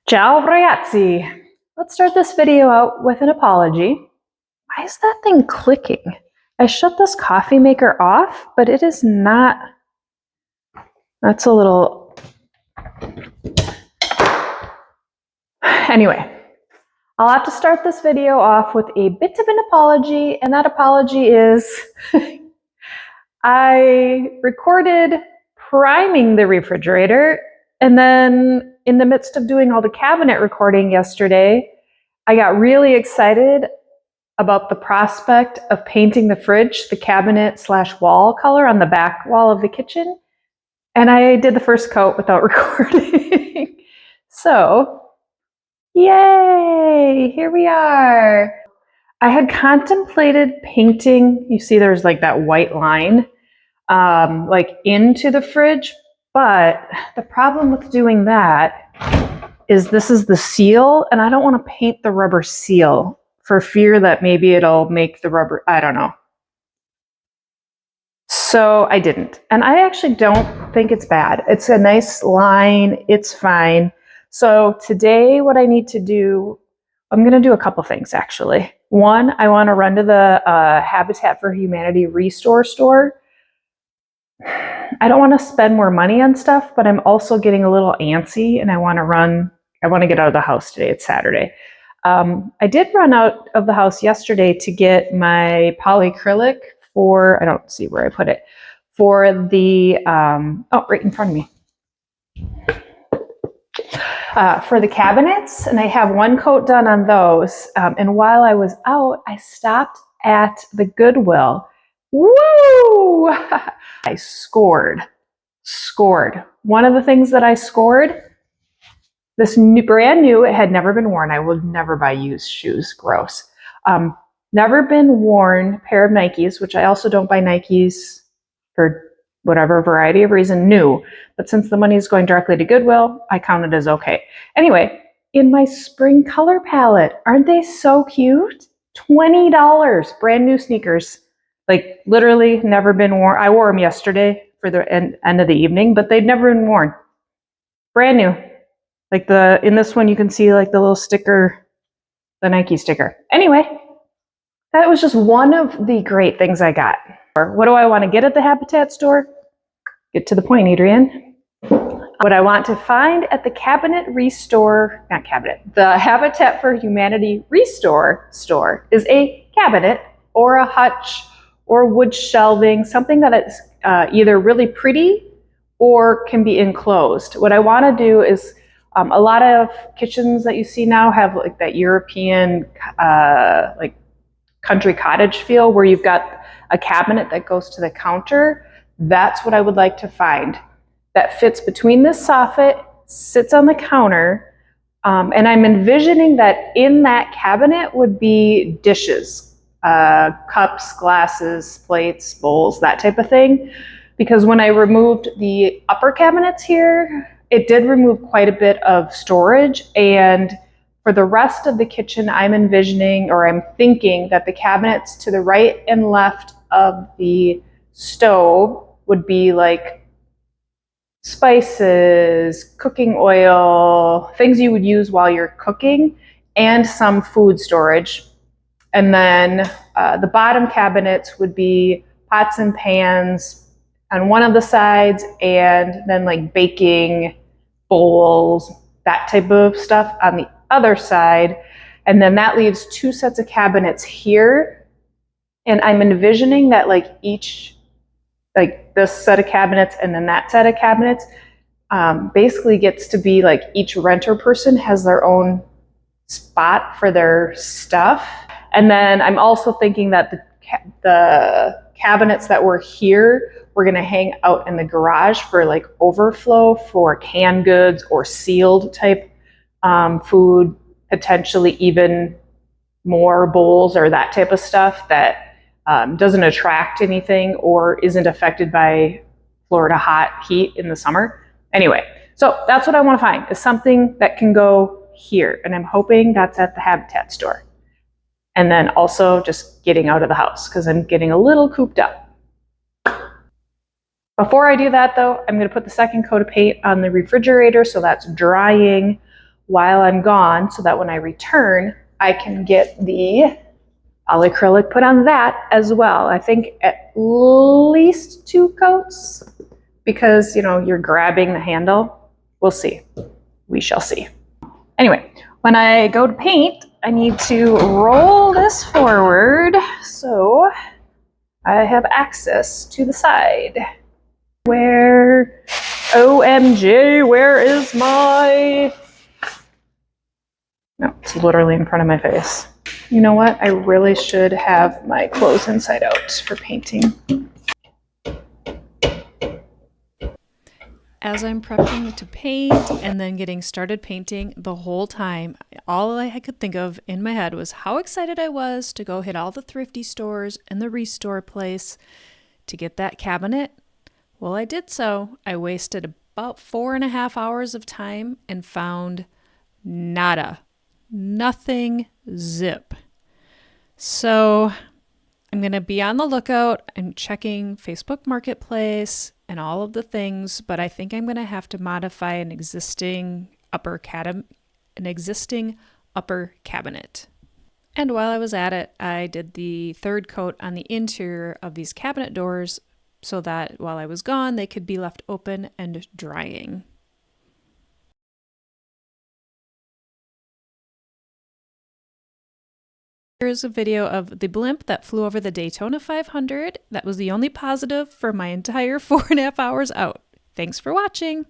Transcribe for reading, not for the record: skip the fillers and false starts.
Ciao ragazzi! Let's start this video out with an apology. Why is that thing clicking? I shut this coffee maker off, but it is not. That's a little. Anyway, I'll have to start this video off with a bit of an apology, and that apology is I recorded priming the refrigerator, and then in the midst of doing all the cabinet recording yesterday, I got really excited about the prospect of painting the fridge, the cabinet / wall color on the back wall of the kitchen. And I did the first coat without recording. So, yay, here we are. I had contemplated painting, you see there's like that white line, like into the fridge, but the problem with doing that is this is the seal, and I don't want to paint the rubber seal for fear that maybe it'll make the rubber, I don't know. So I didn't. And I actually don't think it's bad. It's a nice line. It's fine. So today what I need to do, I'm going to do a couple things actually. One, I want to run to the Habitat for Humanity Restore store. I don't want to spend more money on stuff, but I'm also getting a little antsy and I want to get out of the house today. It's Saturday. I did run out of the house yesterday to get my polyacrylic for, I don't see where I put it, for the, right in front of me. For the cabinets, and I have one coat done on those. And while I was out, I stopped at the Goodwill. Woo! I scored. One of the things that I scored, this brand new, it had never been worn. I would never buy used shoes. Gross. Never been worn pair of Nikes, which I also don't buy Nikes for whatever variety of reason, new. But since the money is going directly to Goodwill, I count it as okay. Anyway, in my spring color palette, aren't they so cute? $20, brand new sneakers. Like literally never been worn. I wore them yesterday for the end of the evening, but they'd never been worn. Brand new. Like in this one, you can see like the little sticker, the Nike sticker. Anyway, that was just one of the great things I got. What do I want to get at the Habitat store? Get to the point, Adrienne. What I want to find at the the Habitat for Humanity Restore store is a cabinet or a hutch or wood shelving, something that is either really pretty or can be enclosed. What I want to do is a lot of kitchens that you see now have like that European like country cottage feel where you've got a cabinet that goes to the counter. That's what I would like to find. That fits between this soffit, sits on the counter, and I'm envisioning that in that cabinet would be dishes, cups, glasses, plates, bowls, that type of thing. Because when I removed the upper cabinets here, it did remove quite a bit of storage, and for the rest of the kitchen, I'm envisioning, or I'm thinking that the cabinets to the right and left of the stove would be like spices, cooking oil, things you would use while you're cooking, and some food storage. And then the bottom cabinets would be pots and pans on one of the sides, and then like baking bowls, that type of stuff on the other side. And then that leaves two sets of cabinets here. And I'm envisioning that like each, like this set of cabinets and then that set of cabinets basically gets to be like each renter person has their own spot for their stuff. And then I'm also thinking that the cabinets that were here, we're going to hang out in the garage for like overflow for canned goods or sealed type food, potentially even more bowls or that type of stuff that doesn't attract anything or isn't affected by Florida heat in the summer. Anyway, so that's what I want to find, is something that can go here. And I'm hoping that's at the Habitat store. And then also just getting out of the house because I'm getting a little cooped up. Before I do that though, I'm going to put the second coat of paint on the refrigerator so that's drying while I'm gone so that when I return, I can get the polyacrylic put on that as well. I think at least 2 coats because, you're grabbing the handle. We'll see. We shall see. Anyway, when I go to paint, I need to roll this forward so I have access to the side. Where, OMG, where is my... No, it's literally in front of my face. You know what? I really should have my clothes inside out for painting. As I'm prepping to paint and then getting started painting, the whole time, all I could think of in my head was how excited I was to go hit all the thrifty stores and the restore place to get that cabinet. Well, I did so. I wasted about 4.5 hours of time and found nada. Nothing, zip. So I'm going to be on the lookout. I'm checking Facebook Marketplace and all of the things, but I think I'm going to have to modify an existing upper cabinet. And while I was at it, I did the 3rd coat on the interior of these cabinet doors so that while I was gone, they could be left open and drying. Here's a video of the blimp that flew over the Daytona 500. That was the only positive for my entire 4.5 hours out. Thanks for watching.